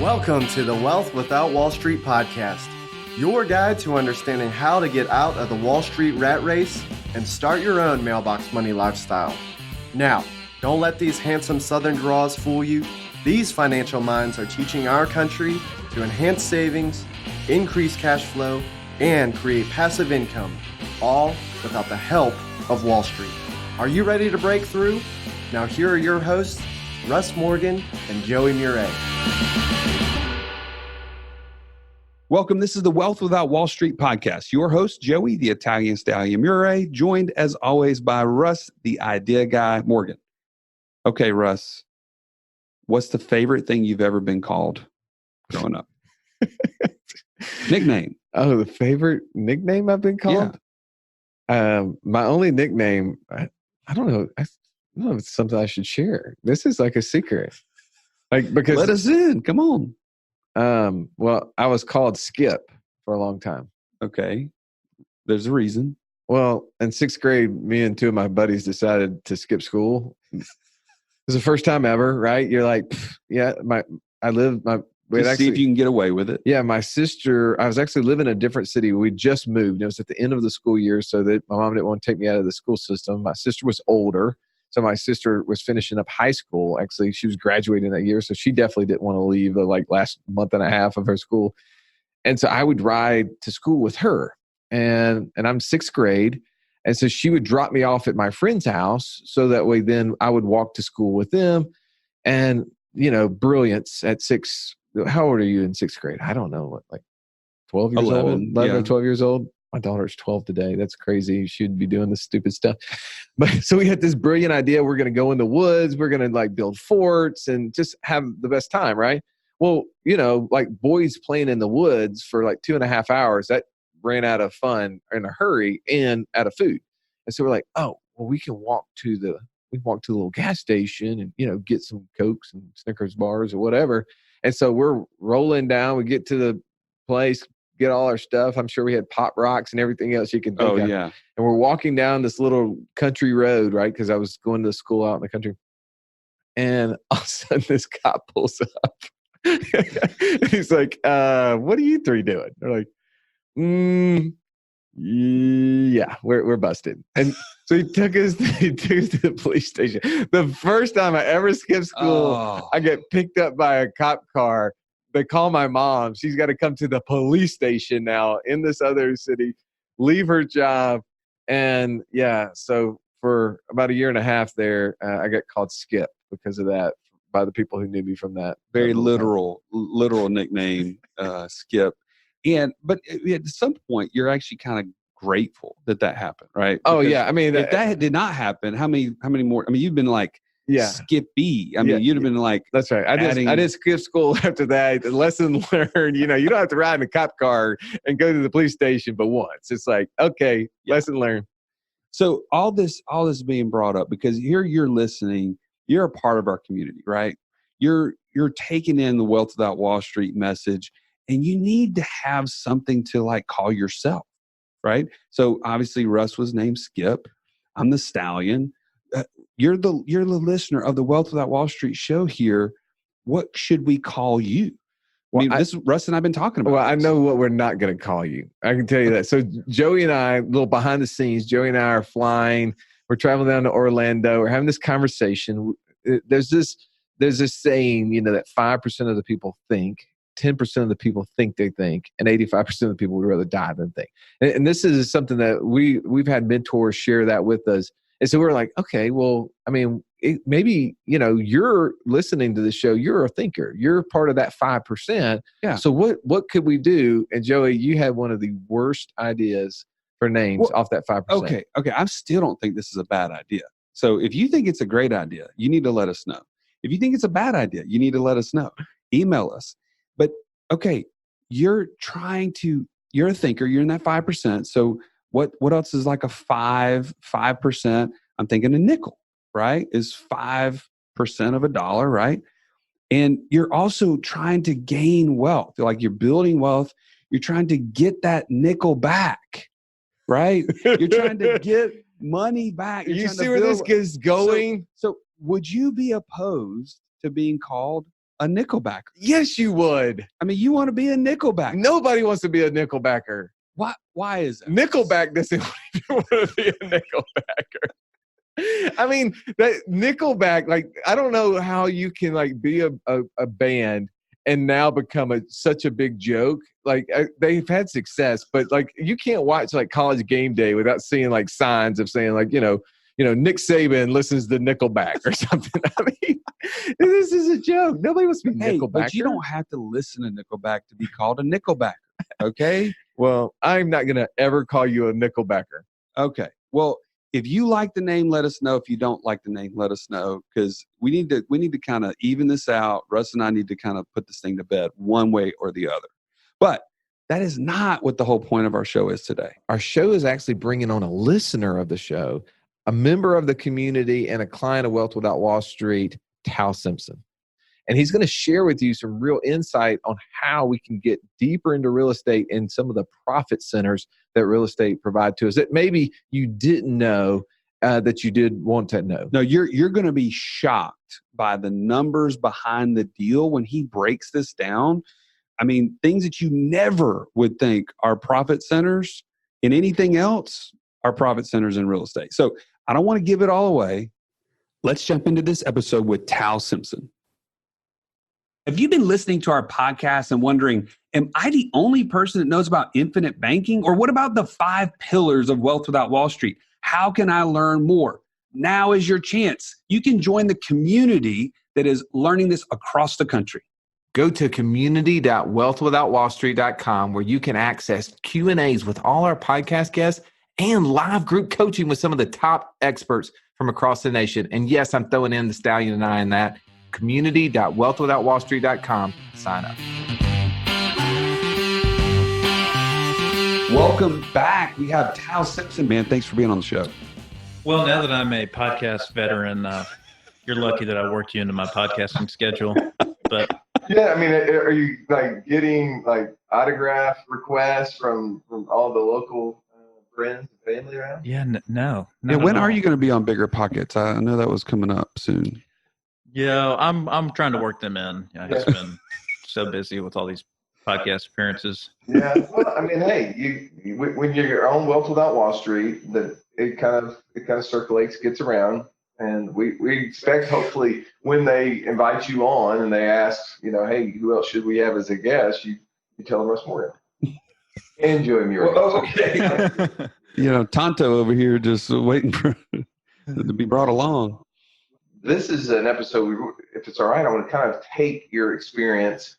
Welcome to the Wealth Without Wall Street podcast, your guide to understanding how to get out of the Wall Street rat race and start your own mailbox money lifestyle. Now, don't let these handsome Southern draws fool you. These financial minds are teaching our country to enhance savings, increase cash flow, and create passive income, all without the help of Wall Street. Are you ready to break through? Now here are your hosts, Russ Morgan and Joey Murray. Welcome. This is the Wealth Without Wall Street podcast. Your host, Joey, the Italian Stallion Murray, joined as always by Russ, the idea guy, Morgan. Okay, Russ, what's the favorite thing you've ever been called growing up? Nickname. Oh, the favorite nickname I've been called? Yeah. My only nickname, I don't know. I don't know if it's something I should share. This is like a secret. Because let us in. Come on. Well, I was called Skip for a long time. Okay. There's a reason. Well, in sixth grade, me and two of my buddies decided to skip school. It was the first time ever, right? You're like, yeah, See if you can get away with it. Yeah, my sister, I was actually living in a different city. We just moved. It was at the end of the school year, so that my mom didn't want to take me out of the school system. My sister was older. So my sister was finishing up high school. Actually, she was graduating that year. So she definitely didn't want to leave the last month and a half of her school. And so I would ride to school with her. And I'm sixth grade. And so she would drop me off at my friend's house. So that way then I would walk to school with them. And, brilliance at six. How old are you in sixth grade? I don't know. 12 years 11 or 12 years old? My daughter's 12 today. That's crazy. She'd be doing this stupid stuff. But so we had this brilliant idea. We're going to go in the woods. We're going to build forts and just have the best time, right? Well, boys playing in the woods for 2.5 hours, that ran out of fun in a hurry and out of food. And so we're like, oh, well, we can walk to the little gas station and, get some Cokes and Snickers bars or whatever. And so we're rolling down. We get to the place, get all our stuff. I'm sure we had Pop Rocks and everything else you can think of. Yeah. And we're walking down this little country road, right? Because I was going to school out in the country. And all of a sudden this cop pulls up. He's like, what are you three doing? They're like, yeah, we're busted. And so he took us to the police station. The first time I ever skipped school, I get picked up by a cop car. They call my mom. She's got to come to the police station now in this other city, leave her job. And yeah, so for about 1.5 years there, I got called Skip because of that by the people who knew me from that. Very literal nickname, Skip. But at some point, you're actually kind of grateful that happened, right? Because yeah. I mean, if that did not happen, how many more? I mean, you've been Skippy. I mean, you'd have been that's right. I did skip school after that. Lesson learned. You don't have to ride in a cop car and go to the police station but once. It's okay, lesson learned. So all this being brought up because here you're listening. You're a part of our community, right? You're taking in the Wealth Without Wall Street message, and you need to have something to call yourself, right? So obviously Russ was named Skip. I'm the Stallion. You're the listener of the Wealth Without Wall Street show here. What should we call you? Russ and I've been talking about. Well, I know what we're not going to call you. I can tell you that. So Joey and I, a little behind the scenes, Joey and I are flying. We're traveling down to Orlando. We're having this conversation. There's this saying, that 5% of the people think, 10% of the people think they think, and 85% of the people would rather die than think. And this is something that we've had mentors share that with us. And so we're like, okay, well, I mean, maybe, you're listening to the show. You're a thinker. You're part of that 5%. Yeah. So what could we do? And Joey, you had one of the worst ideas for names off that 5%. Okay. I still don't think this is a bad idea. So if you think it's a great idea, you need to let us know. If you think it's a bad idea, you need to let us know. Email us. But okay, you're a thinker. You're in that 5%. So what else is like a 5%? I'm thinking a nickel, right? Is 5% of $1, right? And you're also trying to gain wealth. You're building wealth. You're trying to get that nickel back, right? You're trying to get money back. You see where this is going? So would you be opposed to being called a nickelbacker. Yes, you would. I mean, you want to be a nickelbacker. Nobody wants to be a nickelbacker. Why is that? Nickelback doesn't want to be a nickelbacker. I mean, that Nickelback, like, I don't know how you can like be a band and now become such a big joke. Like they've had success, but like you can't watch like College Game Day without seeing like signs of saying like, Nick Saban listens to Nickelback or something. I mean, this is a joke. Nobody wants to be Nickelback. But you don't have to listen to Nickelback to be called a Nickelbacker. Okay. Well, I'm not going to ever call you a Nickelbacker. Okay. Well, if you like the name, let us know. If you don't like the name, let us know, because we need to kind of even this out. Russ and I need to kind of put this thing to bed one way or the other. But that is not what the whole point of our show is today. Our show is actually bringing on a listener of the show, a member of the community, and a client of Wealth Without Wall Street, Tal Simpson. And he's going to share with you some real insight on how we can get deeper into real estate and some of the profit centers that real estate provide to us that maybe you didn't know that you did want to know. No, you're going to be shocked by the numbers behind the deal when he breaks this down. I mean, things that you never would think are profit centers in anything else are profit centers in real estate. So I don't want to give it all away. Let's jump into this episode with Tal Simpson. Have you been listening to our podcast and wondering, am I the only person that knows about infinite banking? Or what about the 5 pillars of Wealth Without Wall Street? How can I learn more? Now is your chance. You can join the community that is learning this across the country. Go to community.wealthwithoutwallstreet.com where you can access Q&As with all our podcast guests and live group coaching with some of the top experts from across the nation. And yes, I'm throwing in the Stallion and I in that. community.wealthwithoutwallstreet.com. Sign up. Welcome back. We have Tal Simpson, man. Thanks for being on the show. Well, now that I'm a podcast veteran, you're lucky that I worked you into my podcasting schedule. But yeah, I mean, are you like getting like autograph requests from all the local friends and family around? yeah, no. Yeah, when are you going to be on Bigger Pockets? I know that was coming up soon. Yeah, I'm trying to work them in. Yeah, he's been so busy with all these podcast appearances. Yeah, well, I mean, hey, you when you're on Wealth Without Wall Street, that it kind of circulates, gets around, and we expect hopefully when they invite you on and they ask, hey, who else should we have as a guest? You tell them Russ Morgan. Enjoy me. Okay. Tonto over here just waiting for to be brought along. This is an episode, if it's all right, I want to kind of take your experience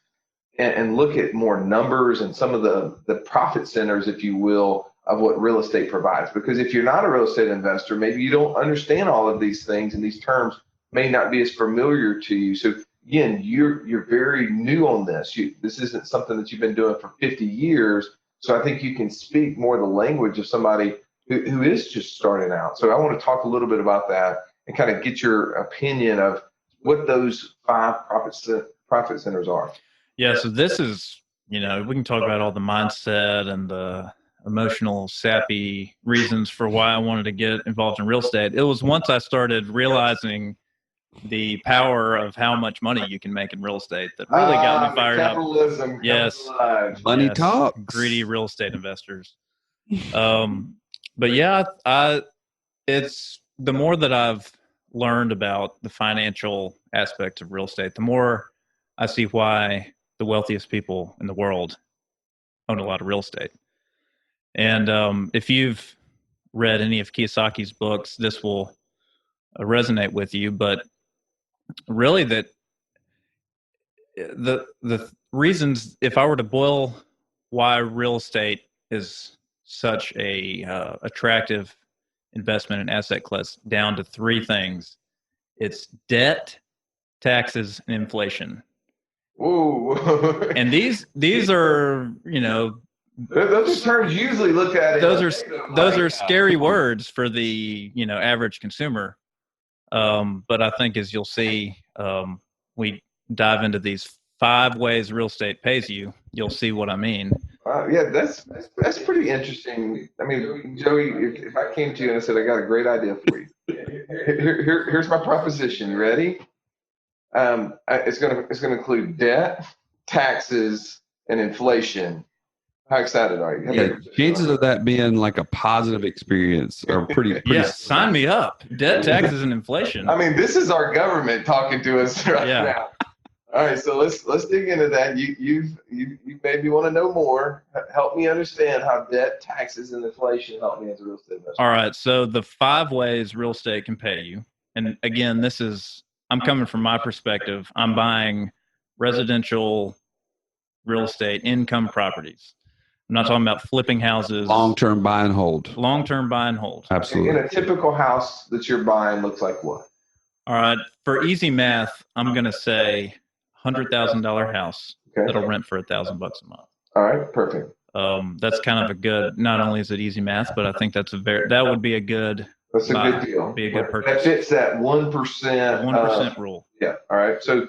and look at more numbers and some of the profit centers, if you will, of what real estate provides. Because if you're not a real estate investor, maybe you don't understand all of these things, and these terms may not be as familiar to you. So again, you're very new on this. This isn't something that you've been doing for 50 years. So I think you can speak more the language of somebody who is just starting out. So I want to talk a little bit about that and kind of get your opinion of what those 5 profit centers are. Yeah, so this is, we can talk about all the mindset and the emotional, sappy reasons for why I wanted to get involved in real estate. It was once I started realizing the power of how much money you can make in real estate that really got me fired capitalism, up. Yes. Money talks. Greedy real estate investors. But yeah, it's the more that I've learned about the financial aspects of real estate, the more I see why the wealthiest people in the world own a lot of real estate. And if you've read any of Kiyosaki's books, this will resonate with you. But really, that the reasons, if I were to boil why real estate is such a attractive investment and asset class down to 3 things, it's debt, taxes, and inflation. Ooh. And these are, those are terms usually looked at. Those are scary words for the average consumer. But I think as you'll see, we dive into these 5 ways real estate pays you. You'll see what I mean. Yeah, that's pretty interesting. I mean, Joey, if I came to you and I said, I got a great idea for you. Here's my proposition. You ready? It's gonna include debt, taxes, and inflation. How excited are you? Yeah, chances of that being like a positive experience are pretty. Yeah, sign me up. Debt, taxes, and inflation. I mean, this is our government talking to us right now. All right, so let's dig into that. You maybe want to know more. Help me understand how debt, taxes, and inflation help me as a real estate investor. All right, so the 5 ways real estate can pay you, and again, I'm coming from my perspective. I'm buying residential real estate income properties. I'm not talking about flipping houses. Long-term buy and hold. Long-term buy and hold. Absolutely. In a typical house that you're buying looks like what? All right, for easy math, I'm going to say $100,000 house that'll rent for $1,000 a month. All right, perfect. That's kind of a good. Not only is it easy math, but I think that would be a good. That's a good deal. Be a good purchase. That fits that 1%. 1% rule. Yeah. All right. So,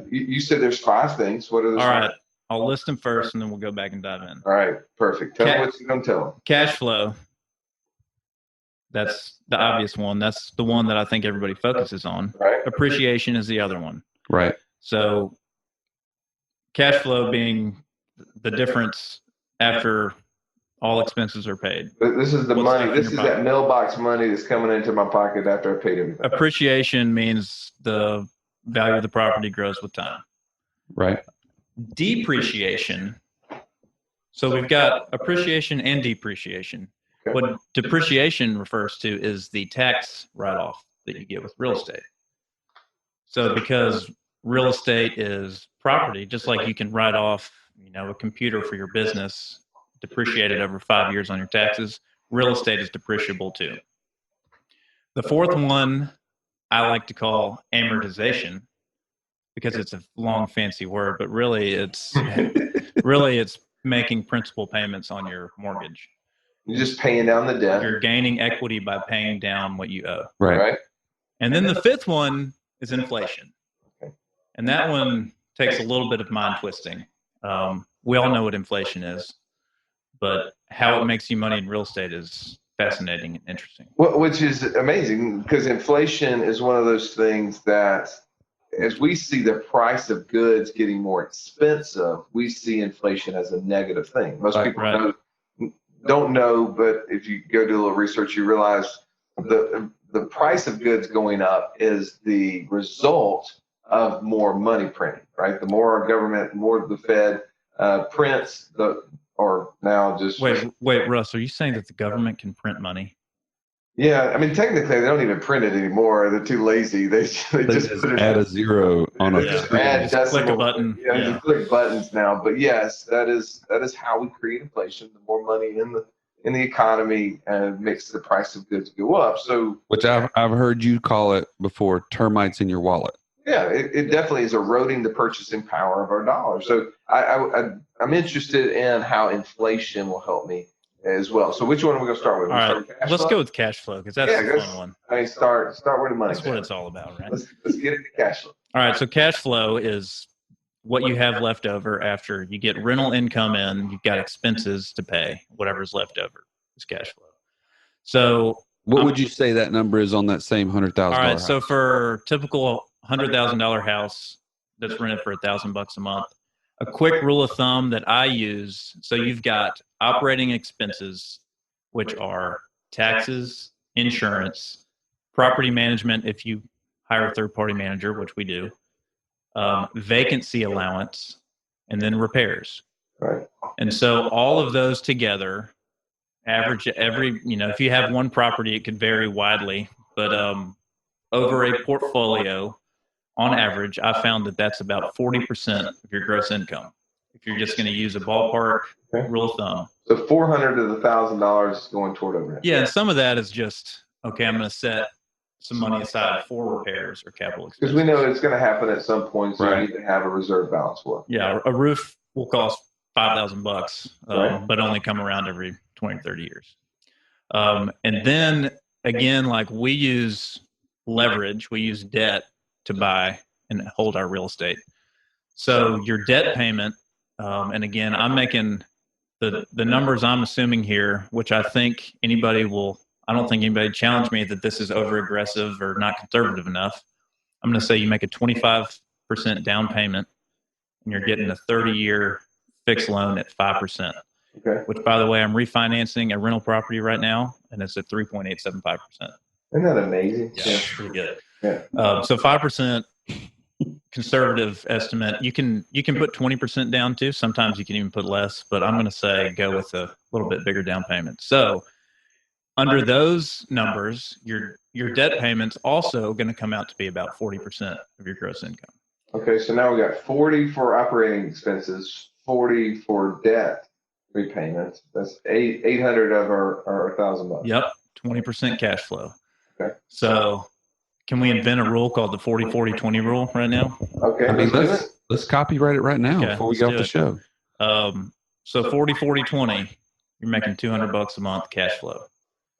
you said there's 5 things. What are those? All right. I'll list them first, and then we'll go back and dive in. All right. Perfect. Tell me what you're going to tell them. Cash flow. That's the obvious one. That's the one that I think everybody focuses on. Right. Appreciation is the other one. Right. So cash flow being the difference after all expenses are paid. This is the money. This is that mailbox money that's coming into my pocket after I paid everything. Appreciation means the value of the property grows with time. Right. Depreciation. So we've got appreciation and depreciation. Okay. What depreciation refers to is the tax write-off that you get with real estate. So because real estate is property, just like you can write off, a computer for your business, depreciate it over 5 years on your taxes, real estate is depreciable too. The fourth one I like to call amortization, because it's a long fancy word, but really it's making principal payments on your mortgage. You're just paying down the debt. You're gaining equity by paying down what you owe. Right. And then the fifth one is inflation. And that one takes a little bit of mind twisting. We all know what inflation is, but how it makes you money in real estate is fascinating and interesting. Well, which is amazing, because inflation is one of those things that, as we see the price of goods getting more expensive, we see inflation as a negative thing. Most people don't know, but if you go do a little research, you realize the price of goods going up is the result of more money printing, right? The more our government, more the Fed prints, Wait, Russ, are you saying that the government can print money? Yeah, I mean, technically, they don't even print it anymore. They're too lazy. They just put it add a zero on a screen. Just click a button. You click buttons now. But yes, that is how we create inflation. The more money in the economy makes the price of goods go up. So, which I've heard you call it before, termites in your wallet. Yeah, it definitely is eroding the purchasing power of our dollar. So I'm interested in how inflation will help me as well. So which one are we going to start with? All right, let's go with cash flow, because that's the fun one. I mean, start where the money's That's what it's all about, right? Let's get into cash flow. All right, so cash flow is what you have left over after you get rental income in, you've got expenses to pay, whatever's left over is cash flow. So what would you say that number is on that same $100,000? All right, so for typical $100,000 house that's rented for $1,000 a month, a quick rule of thumb that I use, so you've got operating expenses, which are taxes, insurance, property management if you hire a third-party manager, which we do, vacancy allowance, and then repairs. Right. And so all of those together average if you have one property, it could vary widely, but over a portfolio, on average, I found that that's about 40% of your gross income. If you're just going to use a ballpark rule of thumb. So $400 to $1,000 is going toward overhead. Yeah, and some of that is just, okay, I'm going to set some money aside for repairs or capital expenses. Because we know it's going to happen at some point, so you need to have a reserve balance for it. Yeah, a roof will cost $5,000, but only come around every 20 or 30 years. And then, again, like we use leverage, we use debt to buy and hold our real estate. So your debt payment, and again, I'm making the numbers I'm assuming here, which I don't think anybody challenge me that this is over aggressive or not conservative enough. I'm going to say you make a 25% down payment and you're getting a 30-year fixed loan at 5%. Okay. Which, by the way, I'm refinancing a rental property right now, and it's at 3.875%. Isn't that amazing? Yeah, it's pretty good. Yeah. So 5% conservative estimate. You can put 20% down too. Sometimes you can even put less, but I'm going to say go with a little bit bigger down payment. So under those numbers, your debt payment's also going to come out to be about 40% of your gross income. Okay, so now we got 40 for operating expenses, 40 for debt repayments. That's 800 of our $1,000. Yep, 20% cash flow. Okay. So can we invent a rule called the 40-40-20 rule right now? Okay, I mean, let's do it. let's copyright it right now Okay, before we let's get off do the it. show. So 40-40-20, you're making $200 a month cash flow.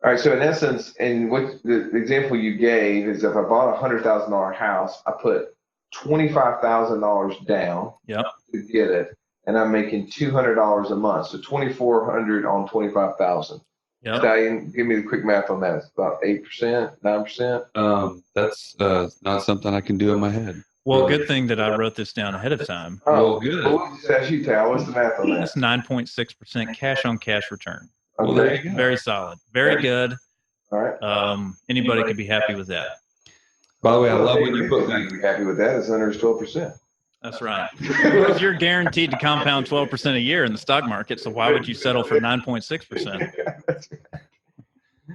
All right, so in essence, and what the example you gave is if I bought a $100,000 house, I put $25,000 down Yep. to get it, and I'm making $200 a month, so $2,400 on $25,000. Yep. Stallion, give me the quick math on that. It's about 8%, 9%. That's not something I can do in my head. Well, good thing that I wrote this down ahead of time. Oh, Well, good. Well, we'll just ask you, Tal. What's the math on that? That's 9.6% cash on cash return. Well, there you go. Very solid. Very good. All right. Anybody could be happy with that. By the way, I love when you put You'd be happy with that. It's under 12%. That's right. Because you're guaranteed to compound 12% a year in the stock market. So why would you settle for 9.6%?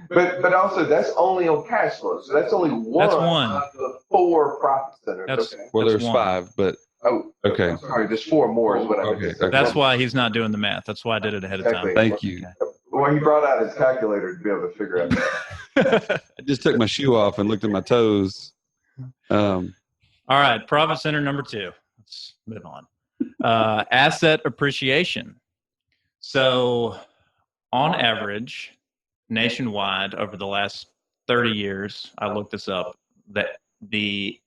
But also that's only on cash flow. So that's only one. That's one. Of the 4 profit centers. That's- Okay. well, there's one. 5, but Oh, okay. I'm sorry. There's 4 more is what I meant Okay, to say. okay. That's why he's not doing the math. That's why I did it ahead of time. Exactly. Thank you. Well, he brought out his calculator to be able to figure out that. I just took my shoe off and looked at my toes. All right, profit center number 2. Let's move on. Asset appreciation. So, on average, nationwide over the last 30 years, I looked this up, that the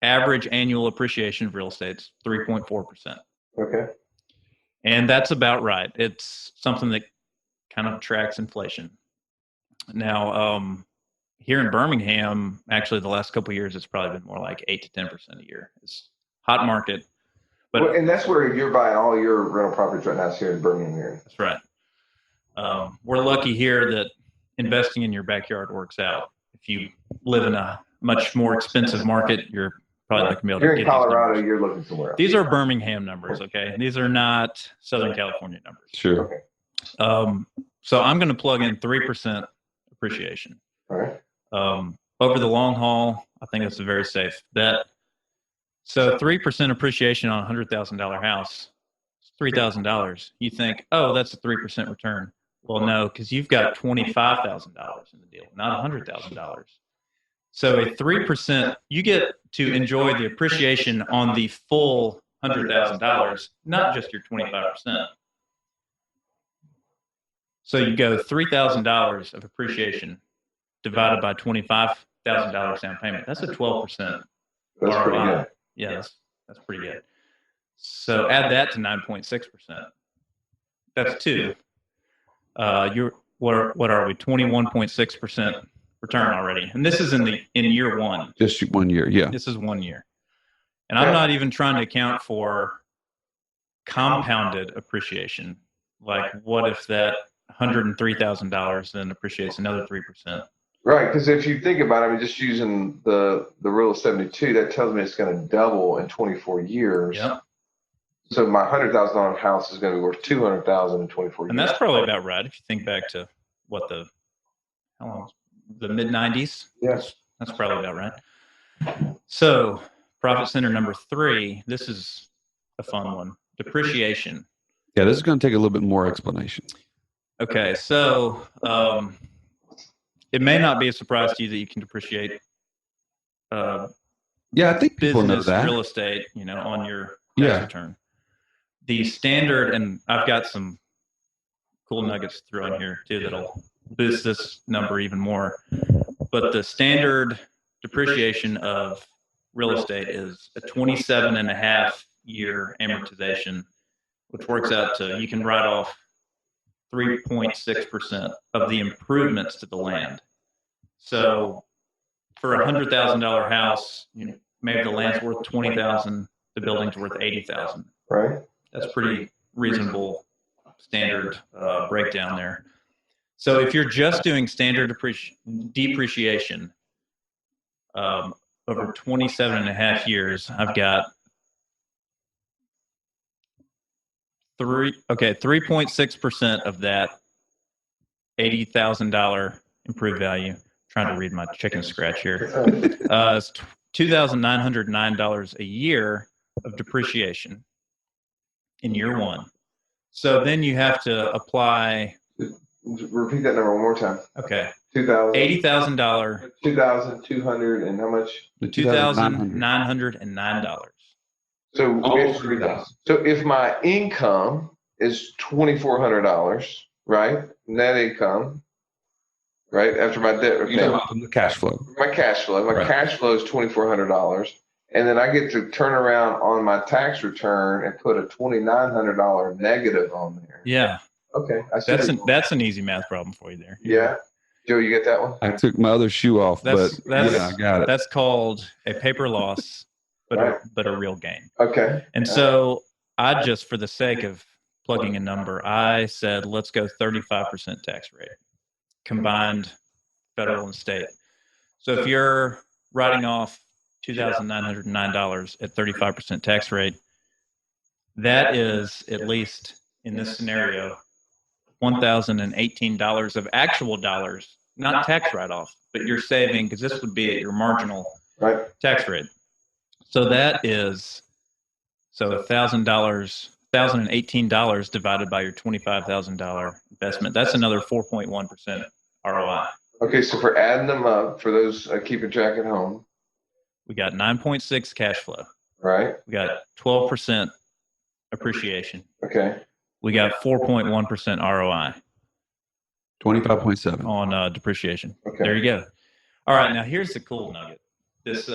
average annual appreciation of real estate is 3.4%. Okay. And that's about right. It's something that kind of tracks inflation. Now, here in Birmingham, actually the last couple of years, it's probably been more like 8 to 10% a year. It's hot market. But Well, and that's where you're buying all your rental properties right now, is here in Birmingham area. that's right. We're lucky here that investing in your backyard works out. If you live in a much more expensive market, you're probably not going to be able You're to in get Colorado, these numbers. you're looking somewhere else. These are Birmingham numbers, okay? These are not Southern California numbers. Sure. Okay. So I'm going to plug in 3% appreciation. All right. Over the long haul, I think that's a very safe bet. So 3% appreciation on a $100,000 house, $3,000. You think, oh, that's a 3% return. Well, no, because you've got $25,000 in the deal, not $100,000. So a 3%, you get to enjoy the appreciation on the full $100,000, not just your 25%. So you go $3,000 of appreciation divided by $25,000 down payment. That's a 12%. That's pretty ROI. good. Yeah, that's pretty good. So add that to 9.6%. That's 2. You're what are we? 21.6% return already, and this is in year 1. Just 1 year. Yeah. This is 1 year, and I'm not even trying to account for compounded appreciation. Like, what if that $103,000 then appreciates another 3%? Right, because if you think about it, I mean, just using the rule of 72, that tells me it's going to double in 24 years. Yep. So my $100,000 house is going to be worth $200,000 in 24 years. And that's probably about right if you think back to how long? The mid 90s. Yes. That's probably about right. So, profit center number 3. This is a fun one. Depreciation. Yeah, this is going to take a little bit more explanation. Okay, so it may not be a surprise to you that you can depreciate Yeah, I think people know business that. real estate, on your tax return. The standard, and I've got some cool nuggets to throw in here too that'll boost this number even more. But the standard depreciation of real estate is a 27.5-year amortization, which works out to, you can write off 3.6% of the improvements to the land. So for $100,000 house, maybe the land's worth $20,000, the building's worth $80,000. Right. That's pretty reasonable standard breakdown there. So if you're just doing standard depreciation over 27 and a half years, I've got 3.6% of that $80,000 improved value. Trying to read my chicken scratch here. It's $2,909 a year of depreciation in year one. So then you have to apply. Repeat that number one more time. Okay. $80,000. $2,200 and how much? $2,909. So almost $3,000. So if my income is $2,400, right? Net income, right? After my debt You're talking repayment. about the cash flow. My cash flow. My Right. cash flow is $2,400. And then I get to turn around on my tax return and put a $2,900 negative on there. Yeah. Okay. I see. That's an easy math problem for you there. Yeah. Joe, you get that one? I took my other shoe off, That's I got it. That's called a paper loss, but a real gain. Okay. And so I just, for the sake of plugging a number, I said, let's go 35% tax rate, combined federal and state. So if you're writing off $2,909 at 35% tax rate, that is, at least in this scenario, $1,018 of actual dollars, not tax write-off, but you're saving, because this would be at your marginal tax rate. So that is, $1,018 divided by your $25,000 investment. That's another 4.1% ROI. Okay, so for adding them up, for those keeping track at home, We got 9.6 cash flow. right? We got 12% appreciation. Okay. We got 4.1% ROI 25.7. on depreciation. Okay. There you go. All right, now here's the cool nugget. This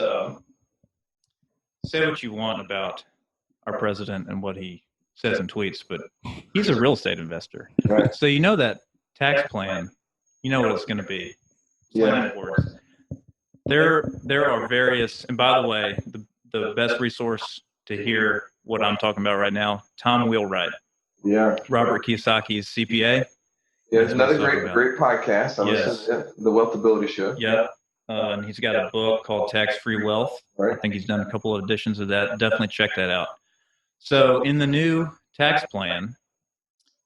say what you want about our president and what he says in tweets, but he's a real estate investor. Right. So you know that tax plan, you know what it's going to be. Yeah. There are various, and by the way, the best resource to hear what I'm talking about right now, Tom Wheelwright, Yeah. Robert Kiyosaki's CPA. Yeah, it's another That's what I'm great podcast. I Yes. listen to the Wealth Ability Show. Yep. And he's got a book called Tax Free Wealth. I Right. think he's done a couple of editions of that. Definitely check that out. So in the new tax plan,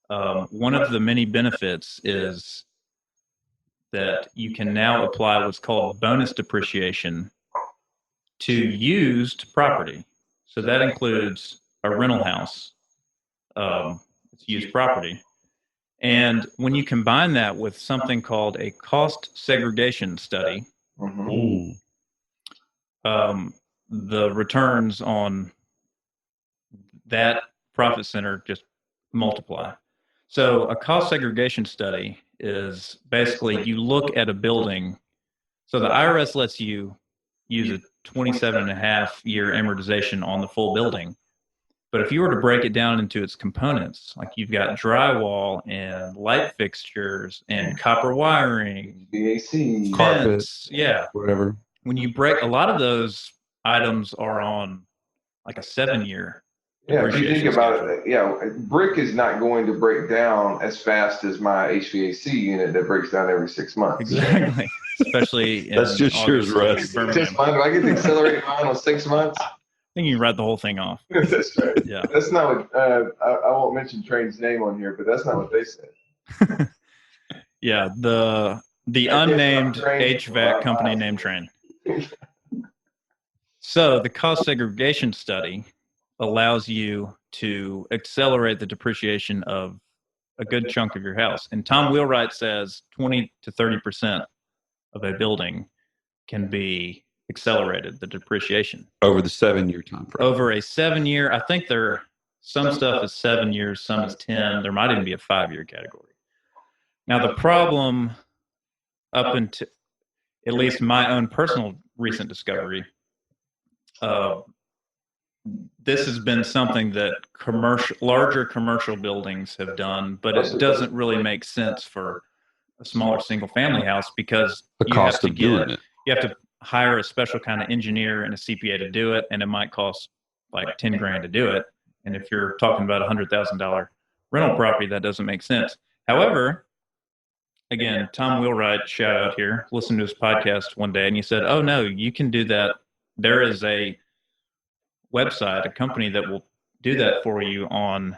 one of the many benefits is that you can now apply what's called bonus depreciation to used property. So that includes a rental house. It's used property. And when you combine that with something called a cost segregation study, Mhm. the returns on that profit center just multiply. So a cost segregation study is basically you look at a building. So the IRS lets you use a 27 and a half year amortization on the full building. But if you were to break it down into its components, like you've got drywall and light fixtures and copper wiring, BAC. Carpet. fence, yeah. Whatever. When you break, a lot of those items are on like a 7-year Yeah, if you think depreciation about schedule. it, yeah, brick is not going to break down as fast as my HVAC unit that breaks down every 6 months. Exactly. Especially in That's just yours, obviously Russ. Birmingham. 6 months. Do I get to accelerate mine on 6 months? I think you can write the whole thing off. That's right. Yeah. That's not what, I won't mention Train's name on here, but that's not what they said. Yeah. The unnamed HVAC company named Train. So the cost segregation study allows you to accelerate the depreciation of a good chunk of your house. And Tom Wheelwright says 20 to 30% of a building can be accelerated, the depreciation. Over the 7-year time frame. Over a 7-year, I think some stuff is 7 years, some is 10. There might even be a 5-year category. Now the problem up until at least my own personal recent discovery, this has been something that larger commercial buildings have done, but it doesn't really make sense for a smaller single family house because The cost of doing it. you have to hire a special kind of engineer and a CPA to do it, and it might cost like 10 grand to do it. And if you're talking about $100,000 rental property, that doesn't make sense. However, again, Tom Wheelwright, shout out here, listened to his podcast one day, and he said, "Oh no, you can do that. There is a website, a company that will do that for you on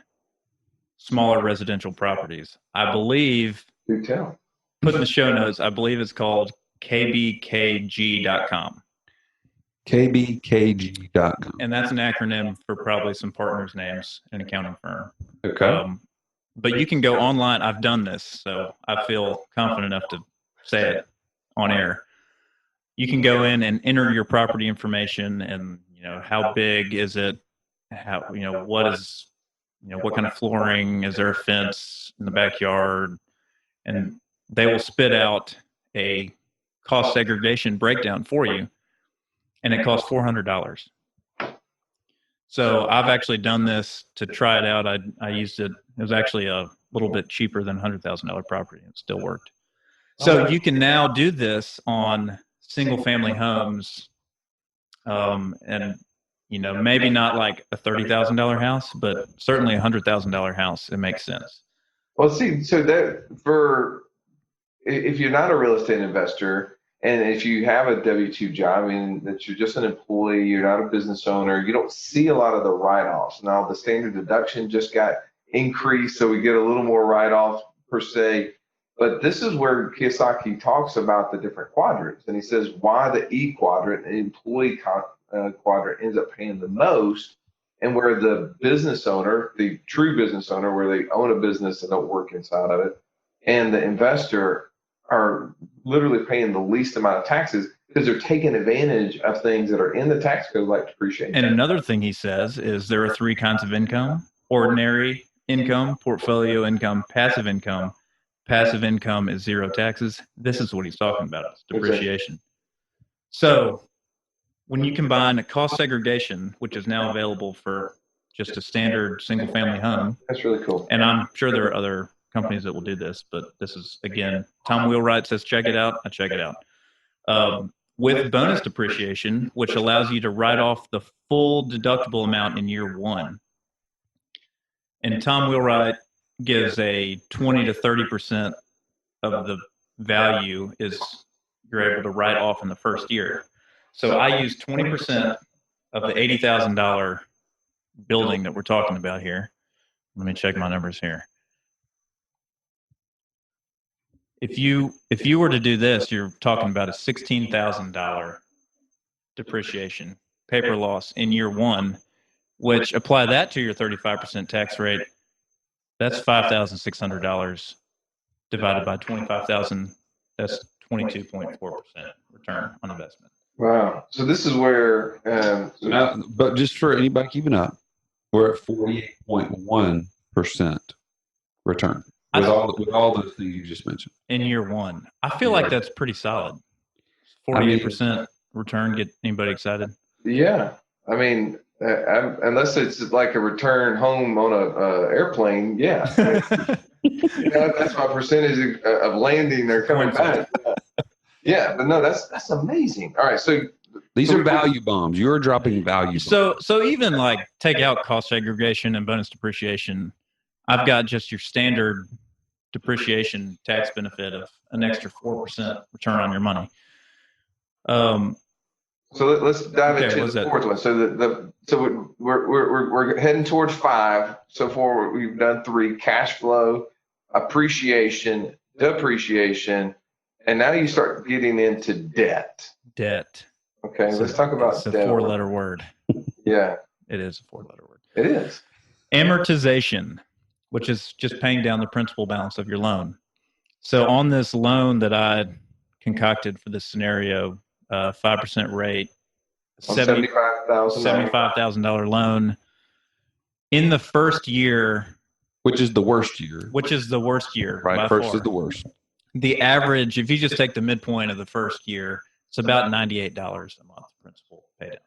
smaller residential properties. I believe, Do tell. put in the show notes, I believe it's called kbkg.com. kbkg.com. And that's an acronym for probably some partners' names in an accounting firm. Okay. But you can go online. I've done this, so I feel confident enough to say it on air. You can go in and enter your property information, and how big is it? How what is what kind of flooring? Is there a fence in the backyard? And they will spit out a cost segregation breakdown for you, and it costs $400. So I've actually done this to try it out. I used it. It was actually a little bit cheaper than $100,000 property. It still worked. So you can now do this on single family homes, and maybe not like a $30,000 house, but certainly a $100,000 house. It makes sense. Well, see, so that if you're not a real estate investor, and if you have a W-2 job, I mean, that you're just an employee, you're not a business owner, you don't see a lot of the write-offs. Now, the standard deduction just got increased, so we get a little more write-off per se. But this is where Kiyosaki talks about the different quadrants. And he says why the E quadrant, the employee quadrant, ends up paying the most, and where the business owner, the true business owner, where they own a business and don't work inside of it, and the investor are literally paying the least amount of taxes because they're taking advantage of things that are in the tax code, like depreciation. And another thing he says is there are 3 kinds of income: ordinary income, portfolio income, passive income. Passive income is 0 taxes. This is what he's talking about. It's depreciation. So when you combine a cost segregation, which is now available for just a standard single family home. That's really cool. And I'm sure there are other companies that will do this, but this is, again, Tom Wheelwright says, check it out. I check it out. With bonus depreciation, which allows you to write off the full deductible amount in year 1. And Tom Wheelwright gives a 20 to 30% of the value is you're able to write off in the first year. So I use 20% of the $80,000 building that we're talking about here. Let me check my numbers here. If you were to do this, you're talking about a $16,000 depreciation, paper loss in year 1, which apply that to your 35% tax rate. That's $5,600 divided by 25,000. That's 22.4% return on investment. Wow. So this is where, but just for anybody keeping up, we're at 48.1% return with all those things you just mentioned in year 1. I feel like that's pretty solid. 48% return. Get anybody excited? Yeah. I mean, unless it's like a return home on a airplane, yeah. That's my percentage of landing or coming back. Yeah, but no, that's amazing. All right, so these are value bombs. You're dropping value bombs. So even like take out cost segregation and bonus depreciation, I've got just your standard depreciation tax benefit of an extra 4% return on your money. So let's dive into the fourth one. So so we're heading towards 5. So far we've done 3: cash flow, appreciation, depreciation, and now you start getting into debt. Debt. Okay, let's talk about debt. It's a 4-letter word. Yeah. It is a 4-letter word. It is. Amortization, which is just paying down the principal balance of your loan. So on this loan that I concocted for this scenario, 5% rate, $75,000 loan. In the first year, which is the worst year. Right, first is the worst. The average, if you just take the midpoint of the first year, it's about $98 a month principal pay down,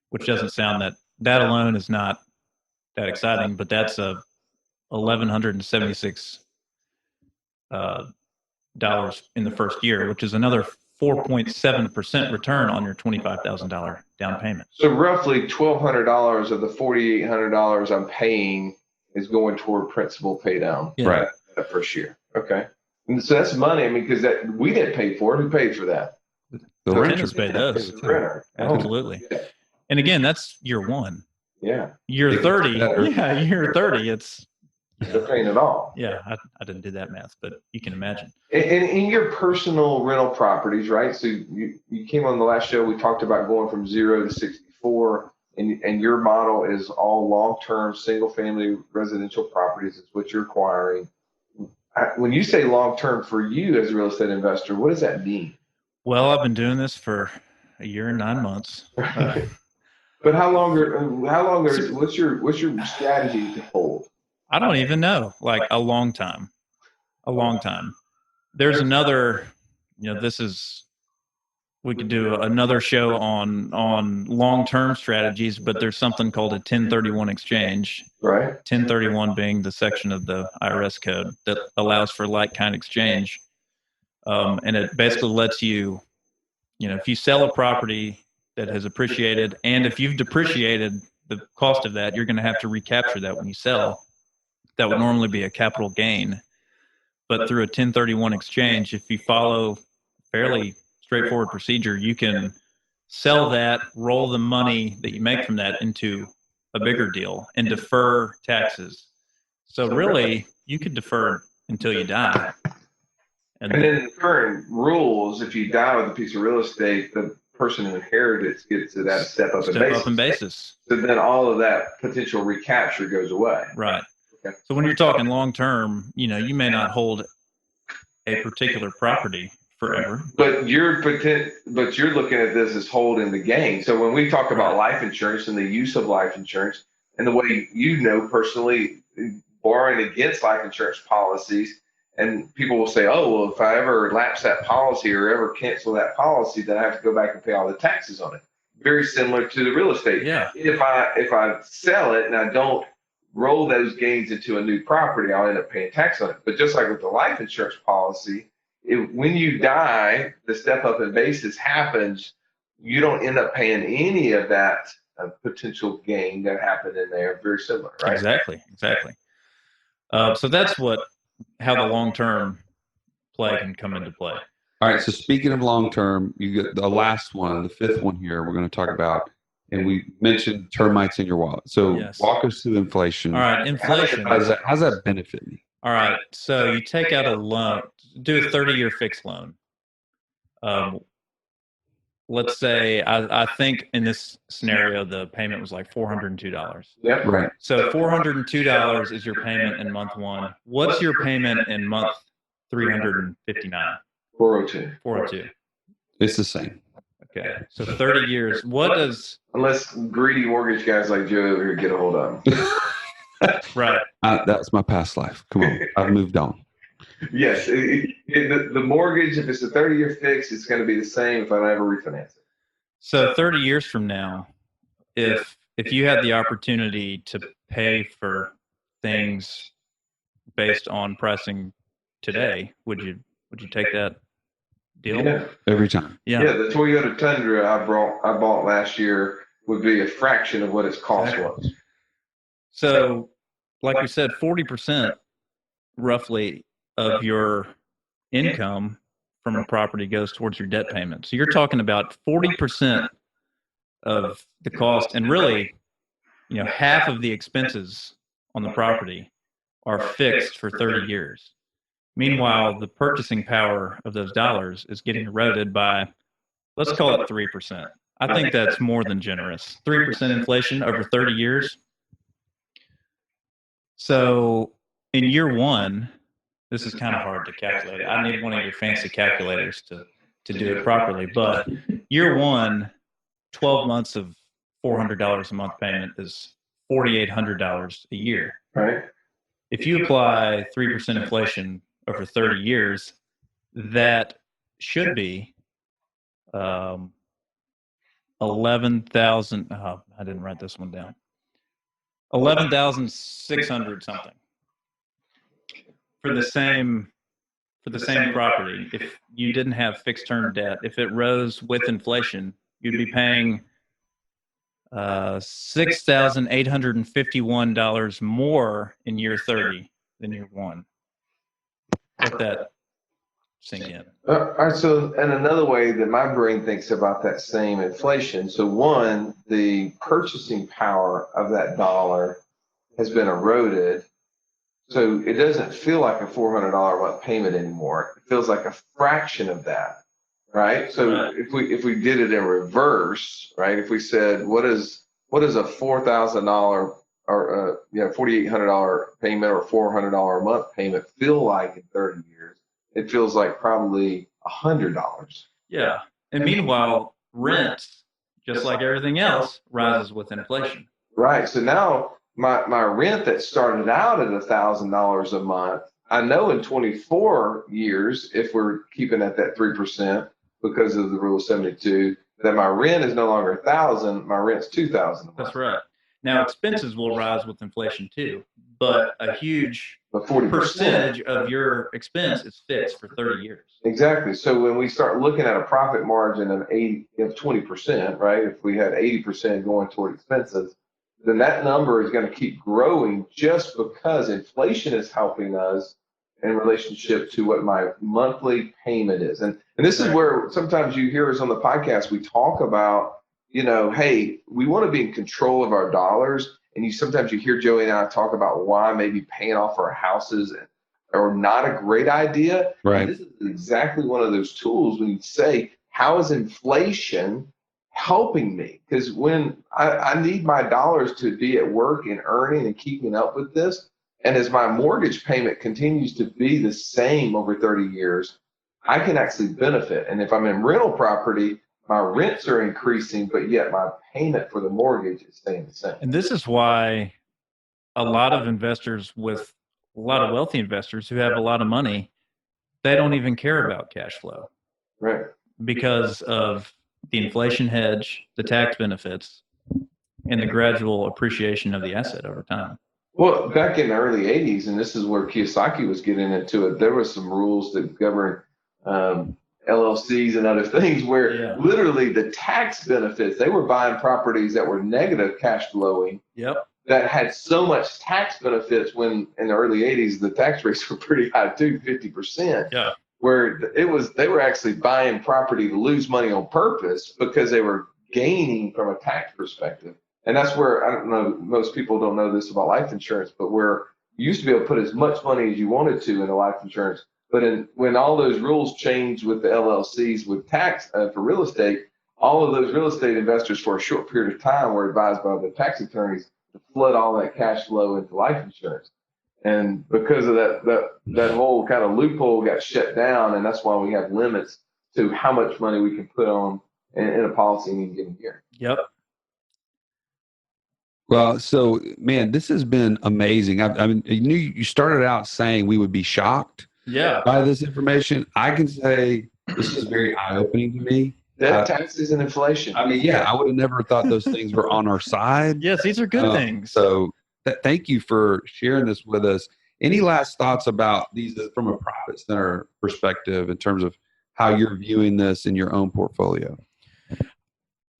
which doesn't sound that alone is not that exciting, but that's a $1,176 dollars in the first year, which is another 4.7% return on your $25,000 down payment. So roughly $1,200 of the $4,800 I'm paying is going toward principal pay down. Yeah. Right. That first year. Okay. And so that's money. I mean, because that we didn't pay for it. Who paid for that? The tenants paid those. The renter. Absolutely. Yeah. And again, that's year one. Yeah. Year It gets 30. better. Yeah, year 30. It's They're paying it all. yeah. I didn't do that math, but you can imagine. And in your personal rental properties, right? So you came on the last show. We talked about going from 0 to 64, and your model is all long-term single-family residential properties. Is what you're acquiring. When you say long-term for you as a real estate investor, what does that mean? Well, I've been doing this for a year and 9 months. But how long are what's your strategy to hold? I don't even know. Like a long time. There's another, we could do another show on long-term strategies, but there's something called a 1031 exchange. Right. 1031 being the section of the IRS code that allows for like-kind exchange. And it basically lets you, if you sell a property that has appreciated, and if you've depreciated the cost of that, you're going to have to recapture that when you sell. That would normally be a capital gain. But through a 1031 exchange, if you follow fairly straightforward procedure, you can sell that, roll the money that you make from that into a bigger deal and defer taxes. So really, you could defer until you die. And then the current rules, if you die with a piece of real estate, the person who inherits gets to that step up in basis. So then all of that potential recapture goes away. Right. Okay. So when you're talking long term, you may not hold a particular property forever. But you're looking at this as holding the gain. So when we talk about life insurance and the use of life insurance and the way personally borrowing against life insurance policies, and people will say, oh, well, if I ever lapse that policy or ever cancel that policy, then I have to go back and pay all the taxes on it. Very similar to the real estate. Yeah. If I sell it and I don't roll those gains into a new property, I'll end up paying tax on it. But just like with the life insurance policy, when you die, the step up in basis happens. You don't end up paying any of that potential gain that happened in there. Very similar, right? Exactly. So that's how the long-term play can come into play. All right. So speaking of long-term, you get the last one, the fifth one here we're going to talk about, and we mentioned termites in your wallet. So walk us through inflation. All right. Inflation. How does that benefit me? All right. So you take out a loan, do a 30-year fixed loan. Let's say I think in this scenario, the payment was like $402. Yep. Right. So $402 is your payment in month one. What's your payment in month 359? 402. 402. It's the same. Okay. So 30 years. Unless greedy mortgage guys like Joe over here get a hold of them. Right. That's my past life. Come on. I've moved on. Yes. The mortgage, if it's a 30-year fix, it's going to be the same if I ever refinance it. So 30 years from now, if you had the opportunity to pay for things based on pricing today, would you take that deal? Yeah. Every time. Yeah. The Toyota Tundra I bought last year would be a fraction of what its cost was. So, like we said, 40% roughly of your income from a property goes towards your debt payment. So you're talking about 40% of the cost, and really, half of the expenses on the property are fixed for 30 years. Meanwhile, the purchasing power of those dollars is getting eroded by, let's call it 3%. I think that's more than generous. 3% inflation over 30 years. So in year one, this is kind of hard to calculate. I need one of your fancy calculators to do it properly. But year one, 12 months of $400 a month payment is $4,800 a year. Right. If you apply 3% inflation over 30 years, that should be 11,000. Oh, I didn't write this one down. 11,600 something for the same for the same property, if you didn't have fixed term debt, if it rose with inflation, you'd be paying $6,851 more in year 30 than year one. Let that sink in. All right. So, and another way that my brain thinks about that same inflation. So, one, the purchasing power of that dollar has been eroded. So it doesn't feel like a $400 a month payment anymore. It feels like a fraction of that, right? So if we did it in reverse, right? If we said, what is a $4,000 or $4,800 payment or $400 a month payment feel like in 30 years? It feels like probably $100. Yeah. And meanwhile, rent, just like everything else, rises with inflation. Right. So now my rent that started out at $1,000 a month, I know in 24 years, if we're keeping at that 3% because of the rule of 72, that my rent is no longer 1,000, my rent's 2,000 a month. That's right. Now expenses will rise with inflation too, but a huge 40% percentage of your expense is fixed for 30 years. Exactly. So when we start looking at a profit margin of 20%, right? If we had 80% going toward expenses, then that number is going to keep growing just because inflation is helping us in relationship to what my monthly payment is. And this is where sometimes you hear us on the podcast, we talk about, hey, we want to be in control of our dollars. And sometimes you hear Joey and I talk about why maybe paying off our houses are not a great idea. Right. And this is exactly one of those tools when you say, how is inflation helping me? Because when I need my dollars to be at work and earning and keeping up with this, and as my mortgage payment continues to be the same over 30 years, I can actually benefit. And if I'm in rental property, my rents are increasing, but yet my payment for the mortgage is staying the same. And this is why a lot of investors with a lot of wealthy investors who have a lot of money, they don't even care about cash flow. Right. Because of the inflation hedge, the tax benefits, and the gradual appreciation of the asset over time. Well, back in the early 80s, and this is where Kiyosaki was getting into it, there were some rules that govern LLCs and other things where literally the tax benefits, they were buying properties that were negative cash flowing. Yep. That had so much tax benefits when in the early 80s, the tax rates were pretty high too, 50%. Yeah. Where they were actually buying property to lose money on purpose because they were gaining from a tax perspective. And that's where, I don't know, most people don't know this about life insurance, but where you used to be able to put as much money as you wanted to into life insurance. But when all those rules changed with the LLCs with tax for real estate, all of those real estate investors for a short period of time were advised by the tax attorneys to flood all that cash flow into life insurance. And because of that whole kind of loophole got shut down, and that's why we have limits to how much money we can put on in a policy in any given year. Yep. Well, so man, this has been amazing. I mean, I knew you started out saying we would be shocked by this information. I can say this is very eye-opening to me. Debt, taxes, and inflation. I mean, I would have never thought those things were on our side. Yes, these are good things. So thank you for sharing this with us. Any last thoughts about these from a profit center perspective in terms of how you're viewing this in your own portfolio?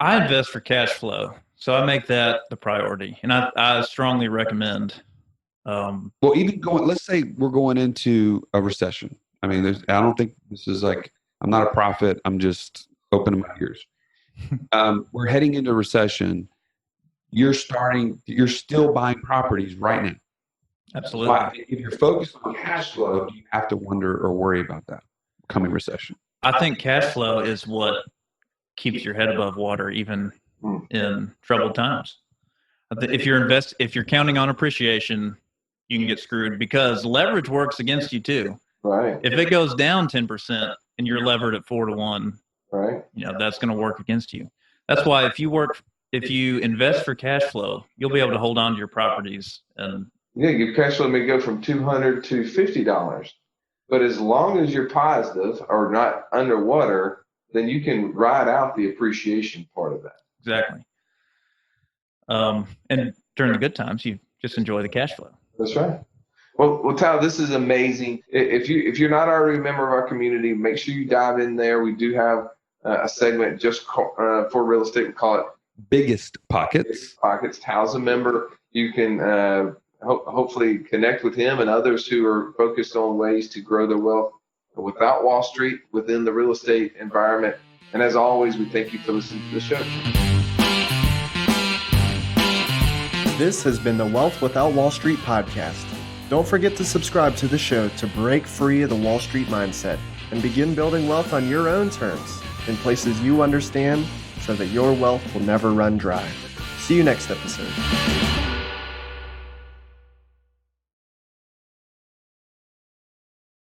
I invest for cash flow. So I make that the priority. And I strongly recommend. Well, even let's say we're going into a recession. I mean, I don't think this is like, I'm not a prophet. I'm just opening my ears. We're heading into a recession. You're still buying properties right now. Absolutely. But if you're focused on cash flow, do you have to wonder or worry about that coming recession? I think cash flow is what keeps your head above water, even in troubled times. If you're counting on appreciation, you can get screwed because leverage works against you too. Right. If it goes down 10% and you're levered at 4-to-1, right, that's going to work against you. That's why if you invest for cash flow, you'll be able to hold on to your properties. And your cash flow may go from $200 to $50, but as long as you're positive or not underwater, then you can ride out the appreciation part of that. Exactly. And during the good times, you just enjoy the cash flow. That's right. Well, Tal, this is amazing. If you're not already a member of our community, make sure you dive in there. We do have a segment just for real estate. We call it Biggest Pockets. Pockets. Tal's a member. You can hopefully connect with him and others who are focused on ways to grow their wealth without Wall Street within the real estate environment. And as always, we thank you for listening to the show. This has been the Wealth Without Wall Street podcast. Don't forget to subscribe to the show to break free of the Wall Street mindset and begin building wealth on your own terms in places you understand so that your wealth will never run dry. See you next episode.